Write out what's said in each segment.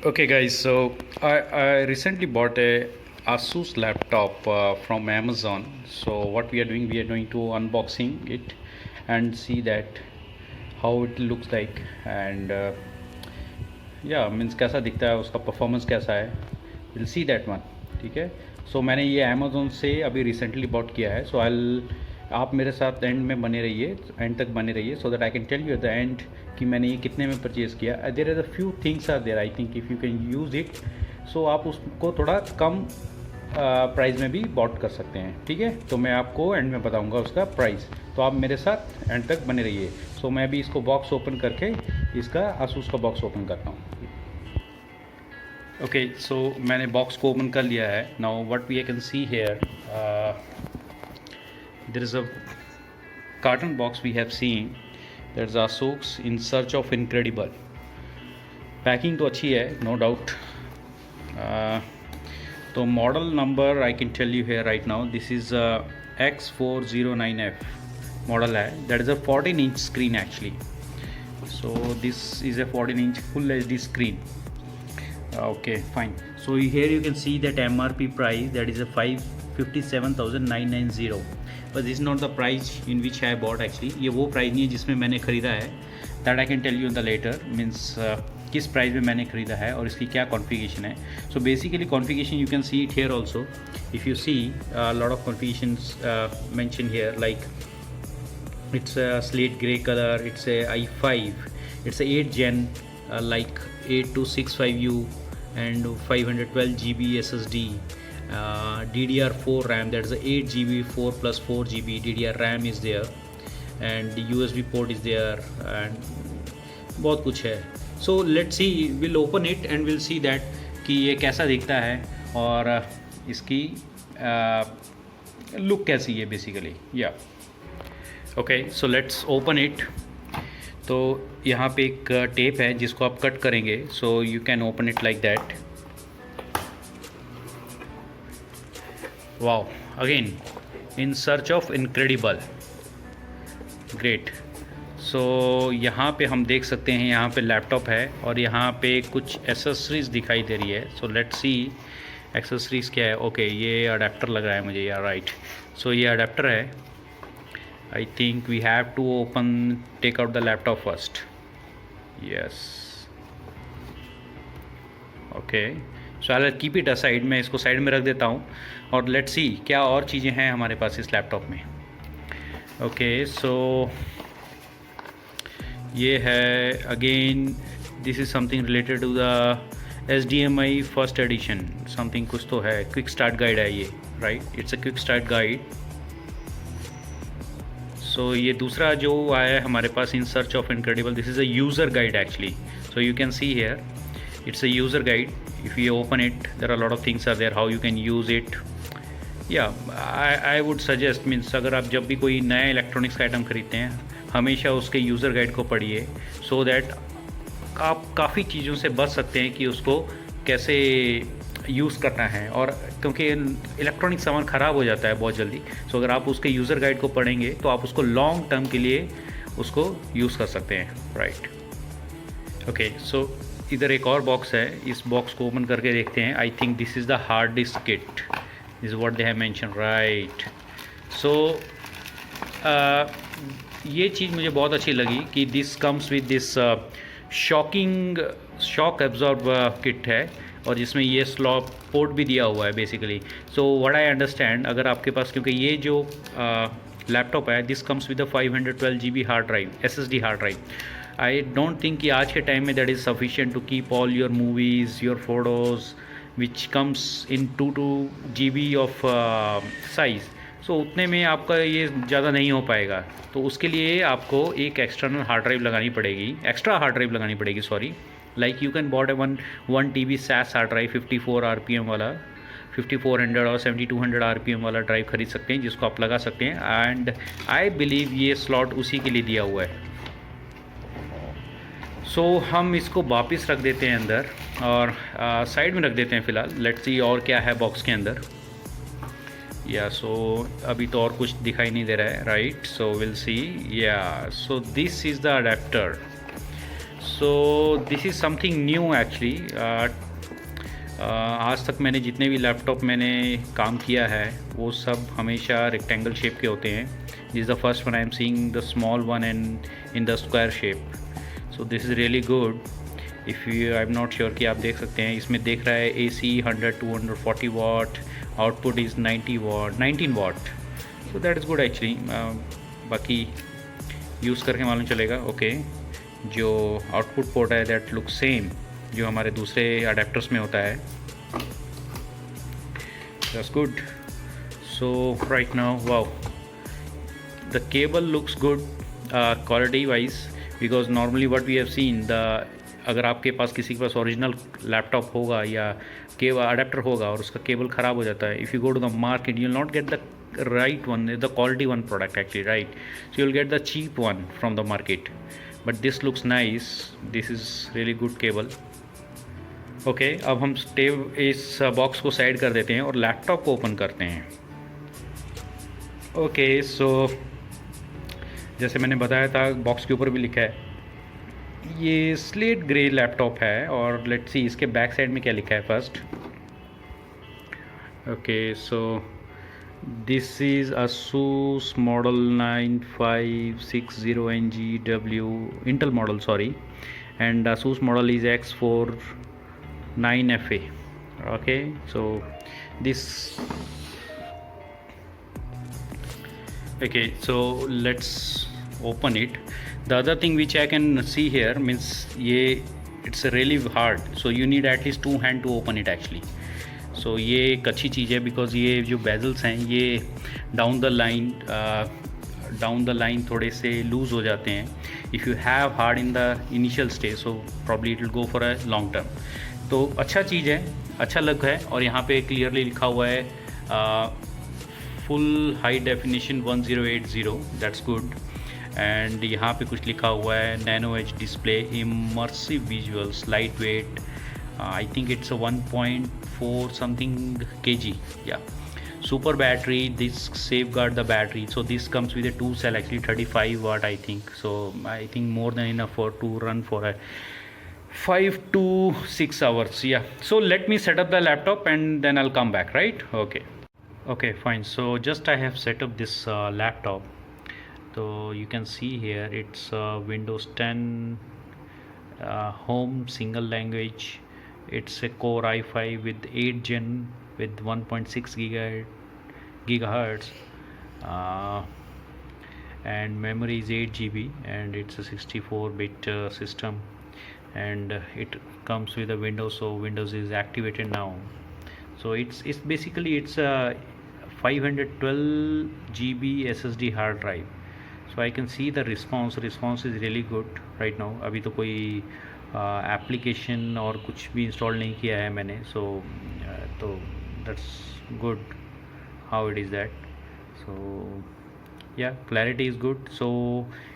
Okay, guys, so I recently bought a Asus laptop from Amazon. So what we are doing, we are going to unboxing it and see that how it looks like and या means कैसा दिखता है, उसका performance कैसा है, will see that one. ठीक है. सो मैंने ये अमेज़ोन से अभी रिसेंटली बॉट किया है. सो आप मेरे साथ एंड में बने रहिए, एंड तक बने रहिए, so that I can tell you at the end कि मैंने ये कितने में परचेज़ किया. There are a few things are there, I think if you can use it, so आप उसको थोड़ा कम प्राइस में भी बॉट कर सकते हैं. ठीक है. तो मैं आपको एंड में बताऊंगा उसका प्राइस, तो आप मेरे साथ एंड तक बने रहिए. सो मैं अभी इसको बॉक्स ओपन करके इसका आसूस का बॉक्स ओपन करता हूँ. ओके, सो मैंने बॉक्स को ओपन कर लिया है. Now what we can see here, there is a carton box we have seen. There is Asus in search of incredible. Packing तो अच्छी है, नो डाउट. तो model number I can tell you here right now. This is X409F model है. That is a 14 inch screen actually. So this is a 14 inch full HD screen. Okay, fine. So here you can see that MRP price, that is a 557,990. But this is not the price in which I bought actually. ये वो price नहीं है जिसमें मैंने ख़रीदा है. That I can tell you in the later. Means किस price में मैंने ख़रीदा है और इसकी क्या कॉन्फ़िगरेशन है. So basically configuration you can see it here also. If you see a lot of configurations mentioned here, like it's a slate gray color, it's a i5, it's a 8 gen like 8265U and 512 GB SSD, DDR4 RAM, that is a 8 GB 4 plus 4 GB DDR RAM is there, and the USB port is there, and बहुत कुछ है. So let's see, we'll open it and we'll see that कि ये कैसा दिखता है और इसकी लुक कैसी है बेसिकली. या okay, so let's open it. तो यहाँ पे एक टेप है जिसको आप कट करेंगे. So you can open it like that. Wow, again in search of incredible. Great. So यहाँ पे हम देख सकते हैं, यहाँ पे लैपटॉप है और यहाँ पे कुछ एसेसरीज दिखाई दे रही है. सो लेट्स सी एक्सेसरीज़ क्या है. ओके, ये अडेप्टर लग रहा है मुझे यार. राइट. सो ये अडेप्टर है. I think we have to take out the laptop first. Yes. Okay. So I'll keep it aside. मैं इसको साइड में रख देता हूँ और let's see क्या और चीज़ें हैं हमारे पास इस लैपटॉप में. Okay, so ये है again, this is something related to the HDMI first edition. Something कुछ तो है. Quick start guide है ये. Right? It's a quick start guide. सो ये दूसरा जो आया है हमारे पास, in search of incredible, this is a user guide actually. So you can see here it's a user guide. If you open it, there are lot of things are there, how you can use it. Yeah I would suggest, means अगर आप जब भी कोई नया electronics का item खरीदते हैं, हमेशा उसके यूज़र गाइड को पढ़िए, सो दैट आप काफ़ी चीज़ों से बच सकते हैं कि उसको कैसे यूज़ करना है. और क्योंकि इलेक्ट्रॉनिक सामान ख़राब हो जाता है बहुत जल्दी, सो अगर आप उसके यूज़र गाइड को पढ़ेंगे तो आप उसको लॉन्ग टर्म के लिए उसको यूज़ कर सकते हैं. राइट. ओके, सो इधर एक और बॉक्स है. इस बॉक्स को ओपन करके देखते हैं. I think this is the hard disk kit. This is what they have mention. Right. So ये चीज़ मुझे बहुत अच्छी लगी कि this comes with this shock absorb kit है और जिसमें ये स्लॉट पोर्ट भी दिया हुआ है basically. So what I understand, अगर आपके पास, क्योंकि ये जो लैपटॉप है, this comes with a 512 GB hard drive, SSD hard drive. I don't think कि आज के टाइम में that is sufficient to keep all your movies, your photos which comes in 2 GB of size. So उतने में आपका ये ज़्यादा नहीं हो पाएगा. तो उसके लिए आपको एक एक्सटर्नल हार्ड ड्राइव लगानी पड़ेगी, एक्स्ट्रा हार्ड ड्राइव लगानी पड़ेगी, sorry. Like you can bot A 1 TB SAS hard drive, 54 RPM वाला, 5400 और 7200 RPM वाला ड्राइव खरीद सकते हैं, जिसको आप लगा सकते हैं. एंड आई बिलीव ये स्लॉट उसी के लिए दिया हुआ है. सो हम इसको वापस रख देते हैं अंदर और साइड में रख देते हैं फ़िलहाल. लेट्स सी और क्या है बॉक्स के अंदर. या सो अभी तो और कुछ दिखाई नहीं दे रहा है. Right. So will see. Yeah so this is the adapter. So this is something new actually. आज तक मैंने जितने भी लैपटॉप मैंने काम किया है वो सब हमेशा रेक्टेंगल शेप के होते हैं। This is the first one I am seeing the small one and in the square shape. So this is really good. If you I am not sure कि आप देख सकते हैं, इसमें देख रहा है AC 100 to 140 watt, output is 90 watt 19 watt. So that is good actually. बाकी यूज़ करके मालूम चलेगा। ओके, जो आउटपुट पोर्ट है दैट लुक सेम जो हमारे दूसरे अडेप्टर्स में होता है। That's good. So right now wow, the cable looks good quality wise, because normally what we have seen the, अगर आपके पास किसी के पास ओरिजिनल लैपटॉप होगा या केबल अडेप्टर होगा और उसका केबल ख़राब हो जाता है, if you go to the market you will not get the right one, the quality one product actually, right? So you'll get the cheap one from the market, but this looks nice. This is really good cable. Okay, अब हम इस box को side कर देते हैं और laptop को open करते हैं। ओके, सो जैसे मैंने बताया था बॉक्स के ऊपर भी लिखा है, ये स्लेट ग्रे लैपटॉप है। और लेट्स सी इसके बैक साइड में क्या लिखा है first. Okay, so this is Asus model 9560NGW Intel model, sorry, and Asus model is X49FA. okay, so this, okay, so let's open it. The other thing which I can see here means ye it's really hard, so you need at least 2 hands to open it actually. सो ये एक अच्छी चीज़ है, because ये जो bezels हैं ये down the line थोड़े से लूज़ हो जाते हैं if you have hard in the initial stage, so probably it will go for a long term. तो अच्छा चीज़ है, अच्छा लग है। और यहाँ पे क्लियरली लिखा हुआ है full high definition 1080, that's good. And यहाँ पे कुछ लिखा हुआ है nano edge display, immersive visuals, light weight, I think it's a 1.4 something kg, yeah, super battery, this safeguard the battery. So this comes with a 2 cell actually, 35 watt I think. So I think more than enough for to run for a 5 to 6 hours, yeah. So let me set up the laptop and then I'll come back, right? Okay, fine. So just I have set up this laptop. So you can see here it's Windows 10 home single language. It's a Core i5 with 8 gen with 1.6 gigahertz, and memory is 8 GB, and it's a 64-bit system, and it comes with a Windows, so Windows is activated now. So it's basically it's a 512 GB SSD hard drive. So I can see the response is really good right now. अभी तो कोई application और कुछ भी install नहीं किया है मैंने, सो तो that's good how it is that. So yeah clarity is good. So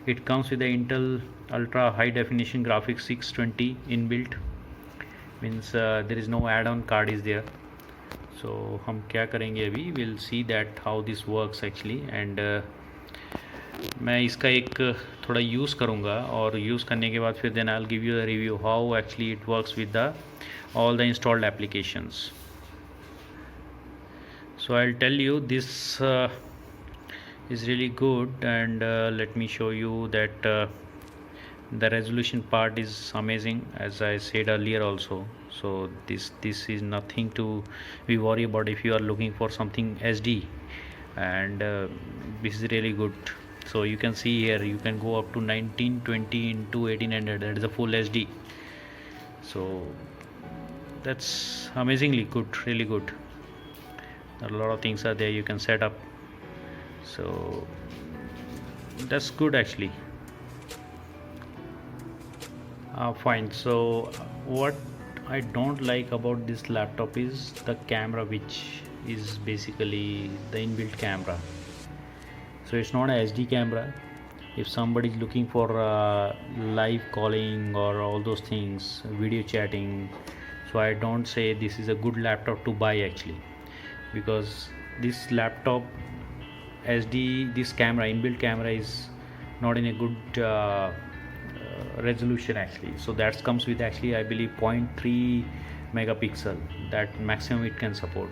it comes with the Intel ultra high definition graphics 620 inbuilt, means there is no add on card is there. So हम क्या करेंगे अभी, will see that how this works actually. And मैं इसका एक थोड़ा use करूँगा और यूज़ करने के बाद फिर then I will give you the review how actually it works with the all the installed applications. So I'll tell you this is really good, and let me show you that the resolution part is amazing, as I said earlier also. So this is nothing to be worried about if you are looking for something SD, and this is really good. So you can see here you can go up to 1920 into 1800, that is a full HD. So that's amazingly good, really good. A lot of things are there you can set up, so that's good actually. Fine. So what I don't like about this laptop is the camera, which is basically the inbuilt camera. So it's not a HD camera. If somebody is looking for live calling or all those things, video chatting, so I don't say this is a good laptop to buy actually, because this laptop SD, this camera, inbuilt camera is not in a good resolution actually. So that comes with actually I believe 0.3 megapixel, that maximum it can support.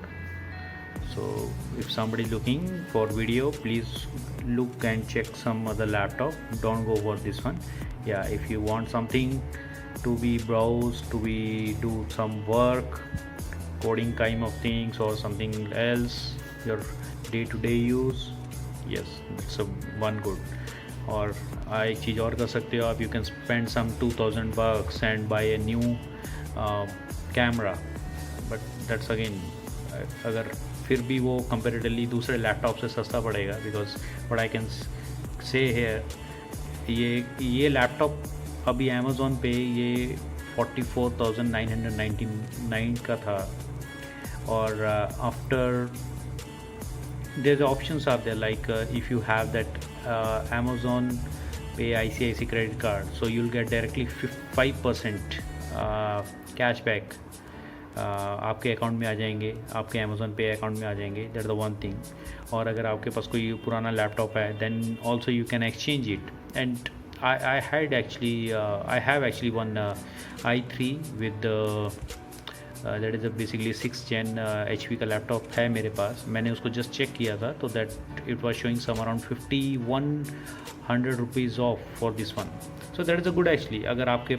So if somebody looking for video, please look and check some other laptop, don't go for this one. Yeah, if you want something to be browsed, to be do some work, coding kind of things or something else, your day-to-day use, yes, it's a one good. और एक चीज़ और कर सकते हो आप, you can spend some $2000 and buy a new camera, but that's again अगर फिर भी वो कंपेरेटिवली दूसरे लैपटॉप से सस्ता पड़ेगा, because what I can say here ये लैपटॉप अभी अमेज़ॉन पे ये 44,999 का था, और after there's options are there like if you have that Amazon Pay ICICI credit card, so you'll get directly 5% cashback आपके अकाउंट में आ जाएंगे, आपके अमेज़ॉन पे अकाउंट में आ जाएंगे. That the one thing. और अगर आपके पास कोई पुराना लैपटॉप है then also you can exchange it. And I have actually one i3 with that is a basically 6th gen HP का लैपटॉप है मेरे पास. मैंने उसको जस्ट चेक किया था, तो that it was showing some around 5100 rupees off for this one. So that is a good actually. अगर आपके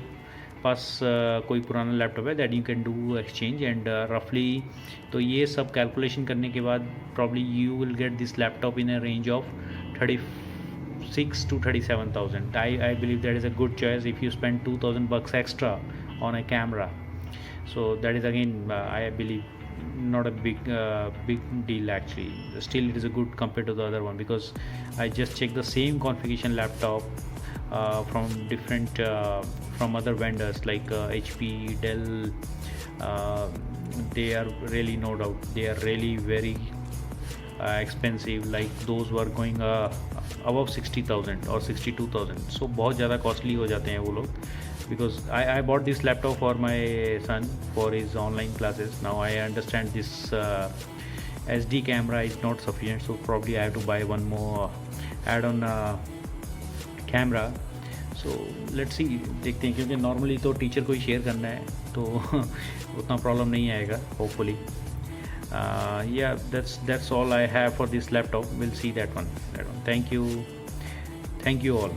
पास कोई पुराना लैपटॉप है that you can do exchange and रफली. तो ये सब कैलकुलेशन करने के बाद probably you will get this laptop in a range of 36 to 37,000. I believe that is a good choice if you spend $2,000 extra on a camera. So that is again I believe not a big deal actually. Still it is a good compared to the other one, because I just checked the same configuration laptop from different from other vendors like HP, Dell. They are really, no doubt, they are really very expensive. Like those were going above 60,000 or 62,000. So बहुत ज़्यादा costly हो जाते हैं वो लोग. Because I bought this laptop for my son for his online classes. Now I understand this SD camera is not sufficient, so probably I have to buy one more add-on camera. So let's see, देखते हैं, क्योंकि normally तो teacher को ही share करना है तो उतना problem नहीं आएगा hopefully. Yeah, that's all I have for this laptop. We'll see that one. Thank you all.